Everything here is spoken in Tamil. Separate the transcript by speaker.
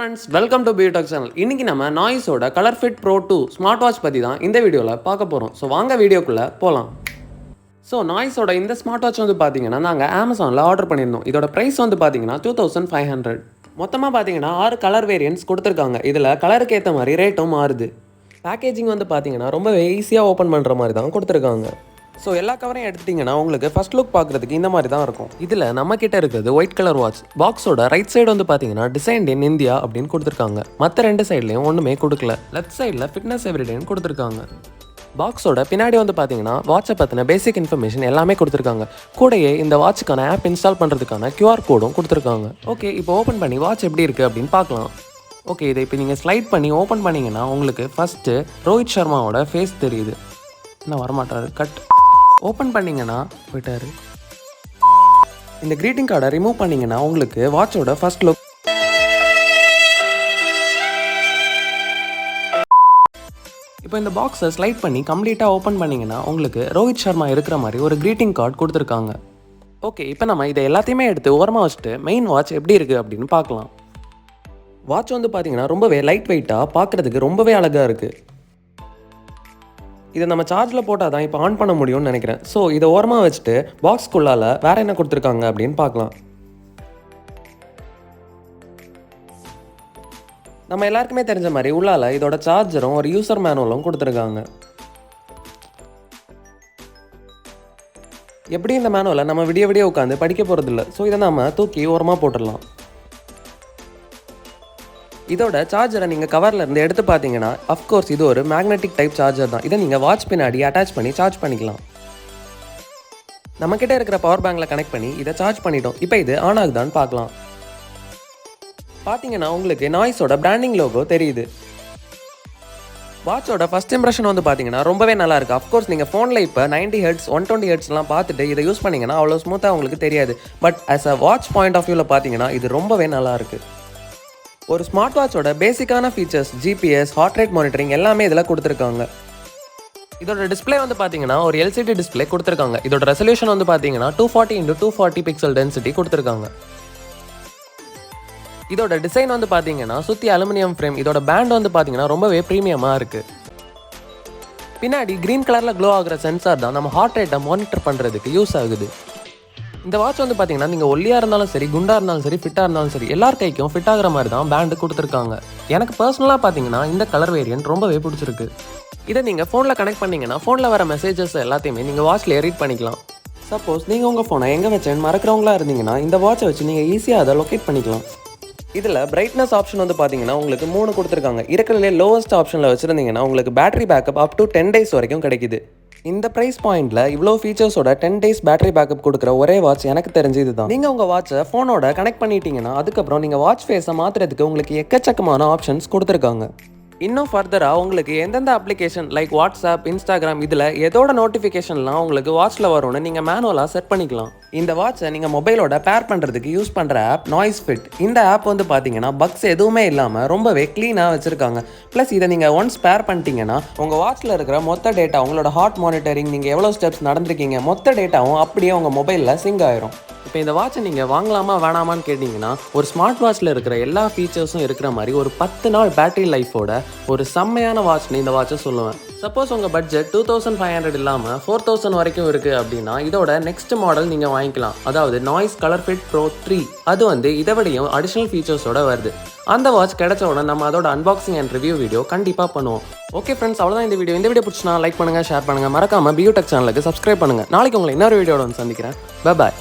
Speaker 1: Friends, welcome to Beyoutech channel. இன்னைக்கு நம்ம நாய்ஸோட Colourfit Pro 2 ஸ்மார்ட் வாட்ச் பற்றி தான் இந்த வீடியோவில் பார்க்க போகிறோம். ஸோ வாங்க வீடியோக்குள்ளே போகலாம். ஸோ நாய்ஸோட இந்த ஸ்மார்ட் வாட்ச் வந்து பார்த்தீங்கன்னா நாங்கள் அமேசானில் ஆர்டர் பண்ணியிருந்தோம். இதோட ப்ரைஸ் வந்து பார்த்தீங்கன்னா 2500. மொத்தமாக பார்த்தீங்கன்னா 6 கலர் வேரியன்ட்ஸ் கொடுத்துருக்காங்க. இதில் கலருக்கு ஏற்ற மாதிரி ரேட்டும் மாறுது. பேக்கேஜிங் வந்து பார்த்தீங்கன்னா ரொம்ப ஈஸியாக ஓப்பன் பண்ணுற மாதிரி தான் கொடுத்துருக்காங்க. ஸோ எல்லா கவரையும் எடுத்துட்டிங்கன்னா உங்களுக்கு ஃபர்ஸ்ட் லுக் பார்க்குறதுக்கு இந்த மாதிரி தான் இருக்கும். இதில் நம்ம கிட்ட இருக்கிறது ஒயிட் கலர் வாட்ச். பாக்ஸோட ரைட் சைடு வந்து பார்த்தீங்கன்னா டிசைன்ட் இன் இந்தியா அப்படின்னு கொடுத்துருக்காங்க. மற்ற 2 சைட்லையும் ஒன்றுமே கொடுக்கல. லெஃப்ட் சைடில் ஃபிட்னஸ் எவ்ரிடேன்னு கொடுத்துருக்காங்க. பாக்ஸோட பின்னாடி வந்து பார்த்தீங்கன்னா வாட்சை பற்றின பேசிக் இன்ஃபர்மேஷன் எல்லாமே கொடுத்துருக்காங்க. கூடயே இந்த வாட்சுக்கான ஆப் இன்ஸ்டால் பண்ணுறதுக்கான QR கோடும் கொடுத்துருக்காங்க. ஓகே, இப்போ ஓப்பன் பண்ணி வாட்ச் எப்படி இருக்குது அப்படின்னு பார்க்கலாம். ஓகே, இதை இப்போ நீங்கள் ஸ்லைட் பண்ணி ஓப்பன் பண்ணிங்கன்னா உங்களுக்கு ஃபஸ்ட்டு ரோஹித் சர்மாவோட ஃபேஸ் தெரியுது. இன்னும் வரமாட்டாரு, கட். ஓப்பன் பண்ணிங்கன்னா போயிட்டாரு. இந்த க்ரீட்டிங் கார்டை ரிமூவ் பண்ணிங்கன்னா உங்களுக்கு வாட்சோட ஃபர்ஸ்ட் லுக். இப்போ இந்த பாக்ஸை ஸ்லைட் பண்ணி கம்ப்ளீட்டாக ஓப்பன் பண்ணிங்கன்னா உங்களுக்கு ரோஹித் சர்மா இருக்கிற மாதிரி ஒரு க்ரீட்டிங் கார்டு கொடுத்துருக்காங்க. ஓகே, இப்போ நம்ம இதை எல்லாத்தையுமே எடுத்து ஓரமாக வச்சுட்டு மெயின் வாட்ச் எப்படி இருக்குது அப்படின்னு பார்க்கலாம். வாட்ச் வந்து பார்த்தீங்கன்னா ரொம்பவே லைட் வெயிட்டாக பார்க்குறதுக்கு ரொம்பவே அழகாக இருக்குது. இதை நம்ம சார்ஜில் போட்டால் தான் இப்போ ஆன் பண்ண முடியும்னு நினைக்கிறேன். ஸோ இதை ஓரமாக வச்சுட்டு பாக்ஸ்குள்ளால் வேறு என்ன கொடுத்துருக்காங்க அப்படின்னு பார்க்கலாம். நம்ம எல்லாருக்குமே தெரிஞ்ச மாதிரி உள்ளால் இதோட சார்ஜரும் ஒரு யூசர் மேனுவலும் கொடுத்துருக்காங்க. எப்படி இந்த மேனுவலை நம்ம விடிய உட்காந்து படிக்க போகிறதில்ல. ஸோ இதை நம்ம தூக்கி ஓரமாக போட்டுடலாம். இதோட சார்ஜரை நீங்கள் கவரில் இருந்து எடுத்து பார்த்தீங்கன்னா அஃப்கோர்ஸ் இது ஒரு மேக்னெட்டிக் டைப் சார்ஜர் தான். இதை நீங்கள் வாட்ச் பின்னாடி அட்டாச் பண்ணி சார்ஜ் பண்ணிக்கலாம். நம்மக்கிட்ட இருக்கிற பவர் பேங்கில் கனெக்ட் பண்ணி இதை சார்ஜ் பண்ணிட்டோம். இப்போ இது ஆன் ஆகுதான்னு பார்க்கலாம். பார்த்தீங்கன்னா உங்களுக்கு நாய்ஸோட பிராண்டிங் லோகோ தெரியுது. வாட்சோட ஃபர்ஸ்ட் இம்ப்ரெஷன் வந்து பார்த்தீங்கன்னா ரொம்பவே நல்லா இருக்குது. அஃப்கோர்ஸ் நீங்கள் ஃபோனில் இப்போ 90 Hz 120 Hzலாம் பார்த்துட்டு இதை யூஸ் பண்ணிங்கன்னா அவ்வளோ ஸ்மூத்தாக உங்களுக்கு தெரியாது. But as a watch point of வியூவில் பார்த்தீங்கன்னா இது ரொம்பவே நல்லா இருக்குது. ஒரு ஸ்மார்ட் வாட்சோட பேசிக்கான features GPS, heart rate monitoring எல்லாமே இதில் கொடுத்துருக்காங்க. இதோட டிஸ்பிளே வந்து பார்த்தீங்கன்னா ஒரு LCD டிஸ்பிளே கொடுத்துருக்காங்க. இதோட ரெசல்யூஷன் வந்து பார்த்தீங்கன்னா 240x240 பிக்சல் டென்சிட்டி கொடுத்துருக்காங்க. இதோட டிசைன் வந்து பார்த்தீங்கன்னா சுற்றி அலுமினியம் ஃப்ரேம். இதோட பேண்ட் வந்து பார்த்தீங்கன்னா ரொம்பவே ப்ரீமியமாக இருக்குது. பின்னாடி க்ரீன் கலரில் க்ளோ ஆகிற சென்சார் தான் நம்ம ஹார்ட் ரேட்டை மானிட்டர் பண்ணுறதுக்கு யூஸ் ஆகுது. இந்த வாட்ச் வந்து பார்த்தீங்கன்னா நீங்கள் ஒல்லியாக இருந்தாலும் சரி, குண்டாக இருந்தாலும் சரி, ஃபிட்டாக இருந்தாலும் சரி, எல்லார் கைக்கும் ஃபிட் ஆகிற மாதிரி தான் பேண்டு கொடுத்துருக்காங்க. எனக்கு பர்சனலாக பார்த்தீங்கன்னா இந்த கலர் வேரியன்ட் ரொம்பவே பிடிச்சிருக்கு. இதை நீங்கள் ஃபோனில் கனெக்ட் பண்ணிங்கன்னா ஃபோனில் வர மெசேஜஸ் எல்லாத்தையுமே நீங்கள் வாட்ச்லேயே ரீட் பண்ணிக்கலாம். சப்போஸ் நீங்கள் உங்கள் ஃபோனை எங்கே வச்சேன்னு மறக்கிறவங்களா இருந்தீங்கன்னா இந்த வாட்சை வச்சு நீங்கள் ஈஸியாக அதை லொக்கேட் பண்ணிக்கலாம். இதில் பிரைட்னஸ் ஆப்ஷன் வந்து பார்த்தீங்கன்னா உங்களுக்கு 3 கொடுத்துருக்காங்க. இருக்கிறதுலே லோவஸ்ட் ஆப்ஷனில் வச்சுருந்தீங்கன்னா உங்களுக்கு battery backup up to 10 days வரைக்கும் கிடைக்குது. இந்த ப்ரைஸ் பாயிண்டில் இவ்வளோ ஃபீச்சர்ஸோட 10 days பேட்டரி பேக்கப் கொடுக்குற ஒரே வாட்ச் எனக்கு தெரிஞ்சு இதுதான். நீங்கள் உங்கள் வாட்சை ஃபோனோட கனெக்ட் பண்ணிட்டீங்கன்னா அதுக்கப்புறம் நீங்கள் வாட்ச் ஃபேஸை மாற்றுறதுக்கு உங்களுக்கு எக்கச்சக்கமான ஆப்ஷன்ஸ் கொடுத்துருக்காங்க. இன்னும் ஃபர்தராக உங்களுக்கு எந்தெந்த அப்ளிகேஷன் லைக் வாட்ஸ்அப், இன்ஸ்டாகிராம் இதில் எதோட நோட்டிஃபிகேஷன்லாம் உங்களுக்கு வாட்சில் வரும்னு நீங்கள் மேனுவலாக செட் பண்ணிக்கலாம். இந்த வாட்சை நீங்கள் மொபைலோட பேர் பண்ணுறதுக்கு யூஸ் பண்ணுற ஆப் நாய்ஸ்ஃபிட். இந்த ஆப் வந்து பார்த்தீங்கன்னா பக்ஸ் எதுவுமே இல்லாமல் ரொம்பவே க்ளீனாக வச்சுருக்காங்க. ப்ளஸ் இதை நீங்கள் ஒன்ஸ் பேர் பண்ணிட்டீங்கன்னா உங்கள் வாட்சில் இருக்கிற மொத்த டேட்டா, உங்களோட ஹார்ட் மானிட்டரிங், நீங்கள் எவ்வளோ ஸ்டெப்ஸ் நடந்திருக்கீங்க, மொத்த டேட்டாவும் அப்படியே உங்கள் மொபைலில் சிங்க் ஆயிரும். இப்போ இந்த வாட்சை நீங்கள் வாங்கலாமா வேணாமான்னு கேட்டிங்கன்னா ஒரு ஸ்மார்ட் வாட்சில் இருக்கிற எல்லா ஃபீச்சர்ஸும் இருக்கிற மாதிரி ஒரு 10 நாள் பேட்டரி லைஃபோட ஒரு செம்மையான வாட்ச்னு இந்த வாட்சை சொல்லுவேன். சப்போஸ் உங்கள் பட்ஜெட் 2500 இல்லாமல் 4000 வரைக்கும் இருக்குது அப்படின்னா இதோட நெக்ஸ்ட் மாடல் நீங்கள் வாங்கிக்கலாம். அதாவது நாய்ஸ் Colourfit Pro 3. அது வந்து இதை விடையும் அடிஷ்னல் ஃபீச்சர்ஸோட வருது. அந்த வாட்ச் கிடைச்ச உடனே நம்ம அதோட அன்பாக்சிங் அண்ட் ரிவ்யூ வீடியோ கண்டிப்பாக பண்ணுவோம். ஓகே ஃப்ரெண்ட்ஸ், அவ்வளோதான் இந்த வீடியோ. இந்த வீடியோ பிடிச்சினா லைக் பண்ணுங்கள், ஷேர் பண்ணுங்கள், மறக்காமல் Beyoutech சேனலுக்கு சப்ஸ்கிரைப் பண்ணுங்கள். நாளைக்கு உங்களை இன்னொரு வீடியோட வந்து சந்திக்கிறேன். Bye bye.